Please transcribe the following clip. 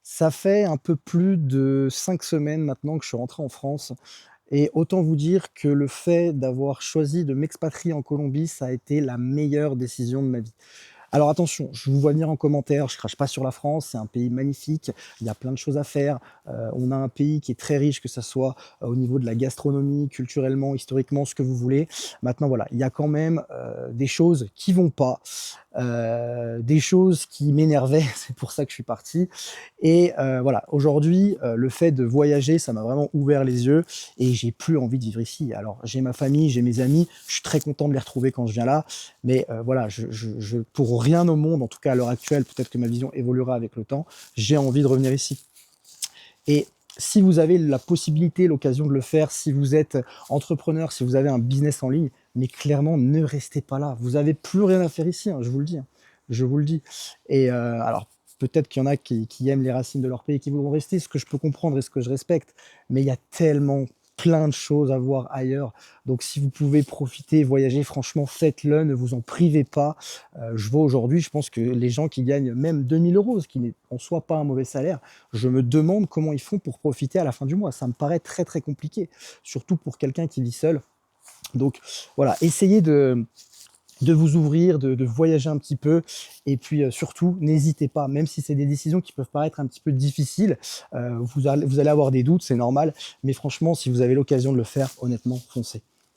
Ça fait un peu plus de 5 semaines maintenant que je suis rentré en France et autant vous dire que le fait d'avoir choisi de m'expatrier en Colombie, ça a été la meilleure décision de ma vie. Alors attention, je vous vois venir en commentaire, je crache pas sur la France, c'est un pays magnifique, il y a plein de choses à faire. On a un pays qui est très riche, que ça soit, au niveau de la gastronomie, culturellement, historiquement, ce que vous voulez. Maintenant voilà, il y a quand même, des choses qui vont pas, des choses qui m'énervaient, c'est pour ça que je suis parti et voilà, aujourd'hui, le fait de voyager, ça m'a vraiment ouvert les yeux et j'ai plus envie de vivre ici. Alors j'ai ma famille, j'ai mes amis, je suis très content de les retrouver quand je viens là, mais voilà, je pour rien au monde, en tout cas à l'heure actuelle, peut-être que ma vision évoluera avec le temps, j'ai envie de revenir ici. Et si vous avez la possibilité, l'occasion de le faire, si vous êtes entrepreneur, si vous avez un business en ligne, mais clairement, ne restez pas là. Vous avez plus rien à faire ici, hein, je vous le dis, hein. Je vous le dis. Et alors, peut-être qu'il y en a qui aiment les racines de leur pays et qui voudront rester, ce que je peux comprendre et ce que je respecte, mais il y a tellement plein de choses à voir ailleurs. Donc si vous pouvez profiter, voyager, franchement, faites-le, ne vous en privez pas. Je vois aujourd'hui, je pense que les gens qui gagnent même 2 000 €, ce qui n'est en soi pas un mauvais salaire, je me demande comment ils font pour profiter à la fin du mois. Ça me paraît très, très compliqué, surtout pour quelqu'un qui vit seul. Donc voilà, essayez de vous ouvrir, de voyager un petit peu et puis, surtout, n'hésitez pas, même si c'est des décisions qui peuvent paraître un petit peu difficiles, vous allez avoir des doutes, c'est normal, mais franchement, si vous avez l'occasion de le faire, honnêtement, foncez.